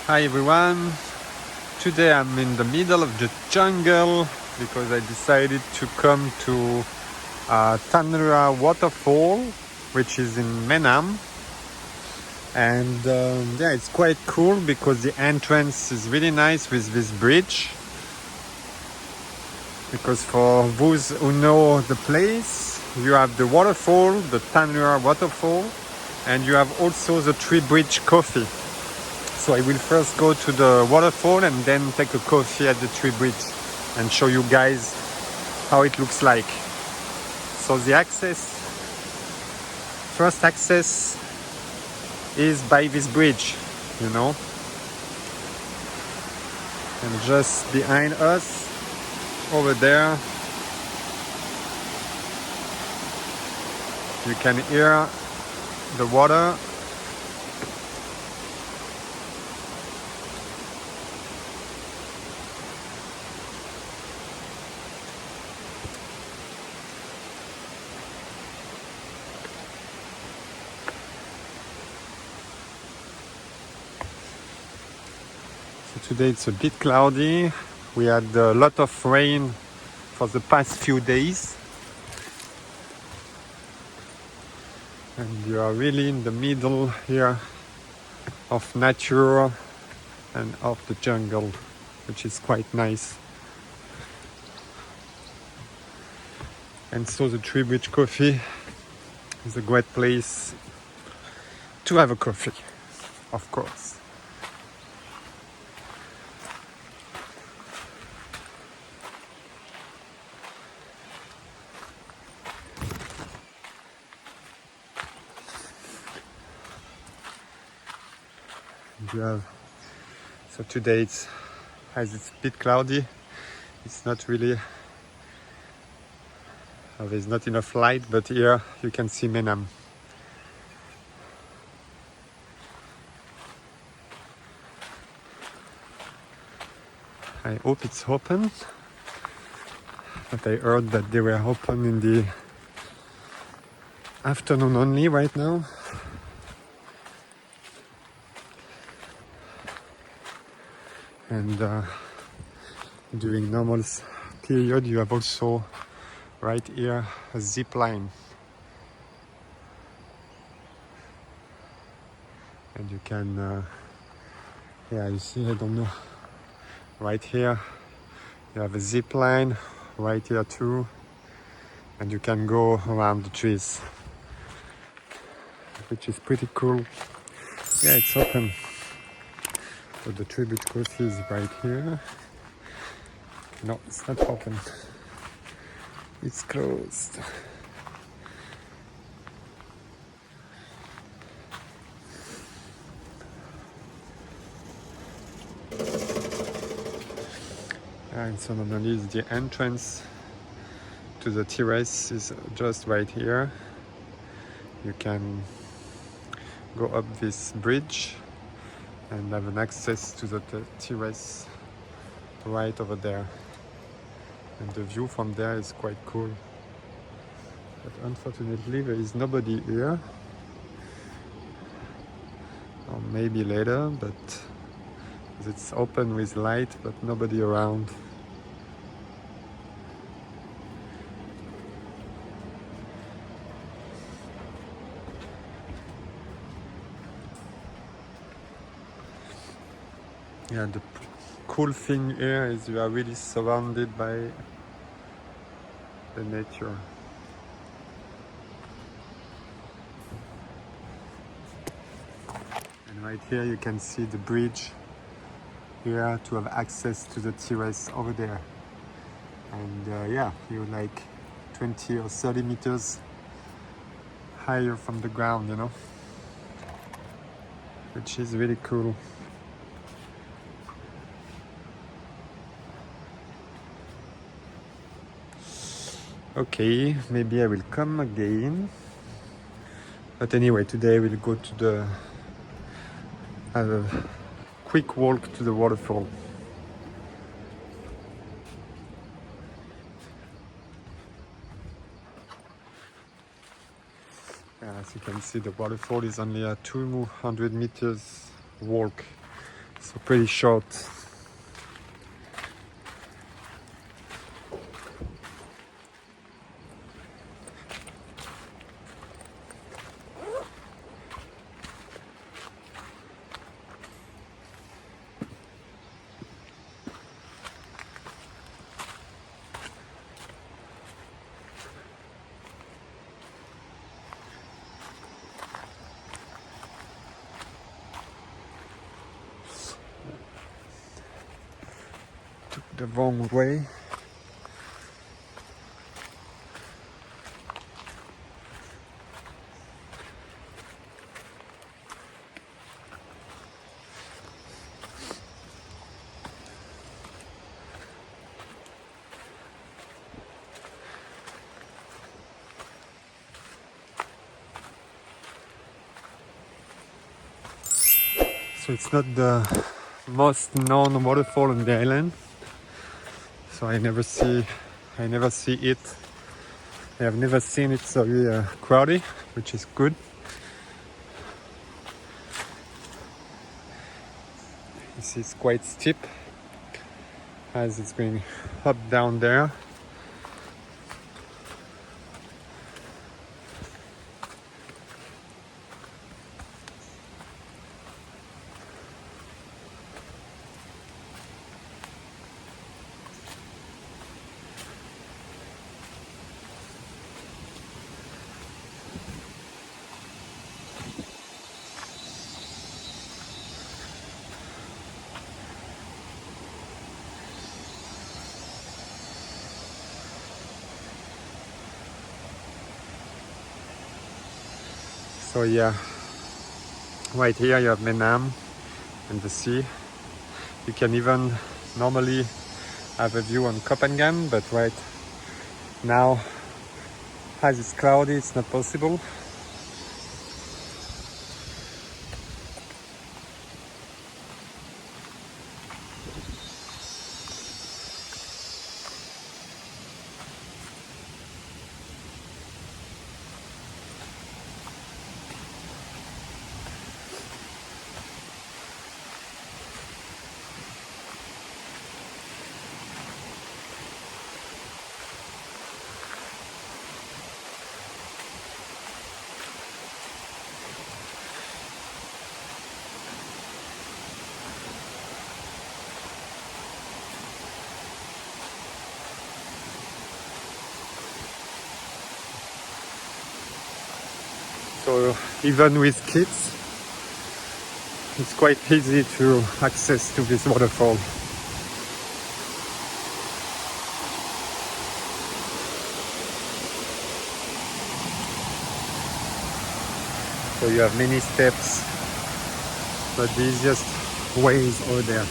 Hi everyone, today I'm in the middle of the jungle because I decided to come to Rua Waterfall, which is in Mae Nam. And yeah, it's quite cool because the entrance is really nice with this bridge. Because for those who know the place, you have the waterfall, the Rua Waterfall, and you have also the Tree Bridge Coffee. So I will first go to the waterfall and then take a coffee at the Tree Bridge and show you guys how it looks like. So the first access is by this bridge, you know. And just behind us, over there, you can hear the water. Today it's a bit cloudy. We had a lot of rain for the past few days. And you are really in the middle here of nature and of the jungle, which is quite nice. And so the Tree Bridge Coffee is a great place to have a coffee, of course. So today as it's a bit cloudy, it's not really, there's not enough light, but here you can see Mae Nam. I hope it's open, but I heard that they were open in the afternoon only right now. And during normal period, you have also right here a zip line. And you can, yeah, you see, I don't know, right here you have a zip line, right here too, and you can go around the trees, which is pretty cool. Yeah, it's open. So the Tree Bridge Coffee is right here. No, it's not open. It's closed. And so normally the entrance to the terrace is just right here. You can go up this bridge and have an access to the terrace right over there. And the view from there is quite cool. But unfortunately there is nobody here. Or maybe later, but it's open with light, but nobody around. Yeah, the cool thing here is you are really surrounded by the nature. And right here you can see the bridge here to have access to the terrace over there. And yeah, you're like 20 or 30 meters higher from the ground, you know, which is really cool. Okay, maybe I will come again. But anyway, today we'll go to have a quick walk to the waterfall. As you can see, the waterfall is only a 200 meters walk So pretty short. Took the wrong way. So it's not the most known waterfall on the island. So I never see it. I have never seen it so crowded, which is good. This is quite steep as it's going up down there. So yeah, right here you have Mae Nam and the sea. You can even normally have a view on Copenhagen, but right now, as it's cloudy, it's not possible. So even with kids, it's quite easy to access to this waterfall. So you have many steps, but the easiest way is over there.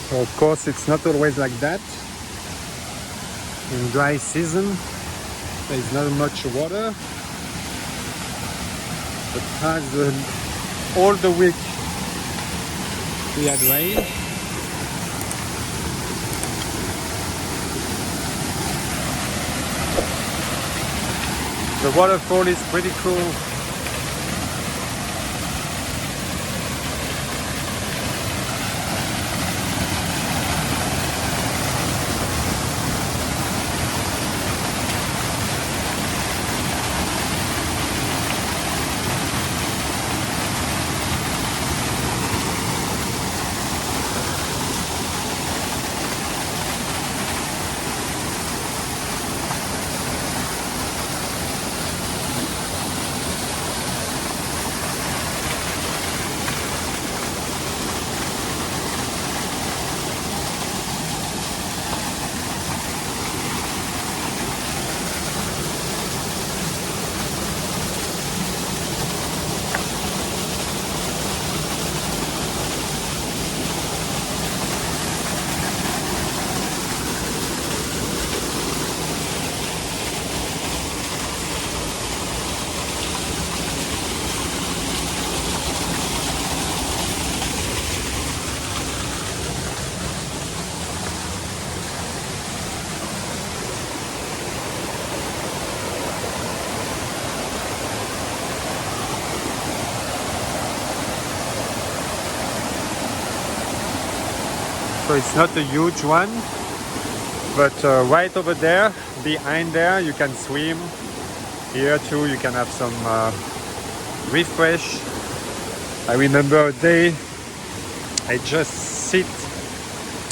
So of course it's not always like that. In dry season there is not much water, but as all the week we had rain, the waterfall is pretty cool. So it's not a huge one, but right over there, behind there, you can swim. Here too, you can have some refresh. I remember a day I just sit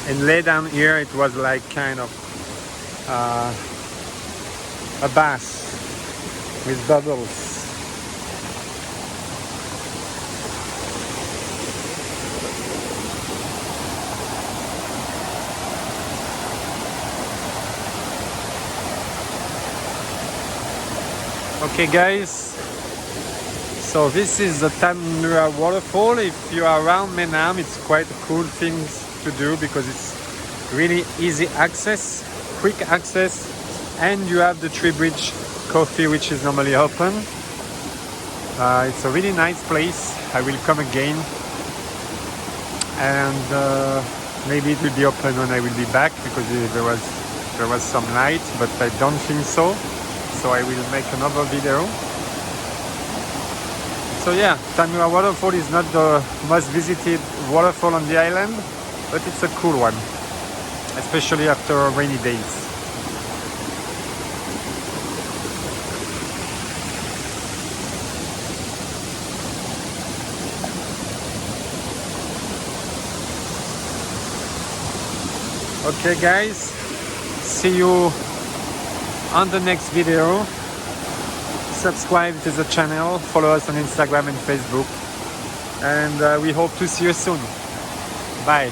and lay down here. It was like kind of a bath with bubbles. Okay guys, so this is the Rua Waterfall. If you are around Mae Nam, it's quite a cool thing to do because it's really easy access, quick access, and you have the Tree Bridge coffee which is normally open. It's a really nice place. I will come again, and maybe it will be open when I will be back because there was some light, but I don't think so. So I will make another video. So yeah, Rua Waterfall is not the most visited waterfall on the island, but it's a cool one, especially after rainy days. Okay guys, see you on the next video. Subscribe to the channel, follow us on Instagram and Facebook, and we hope to see you soon. Bye.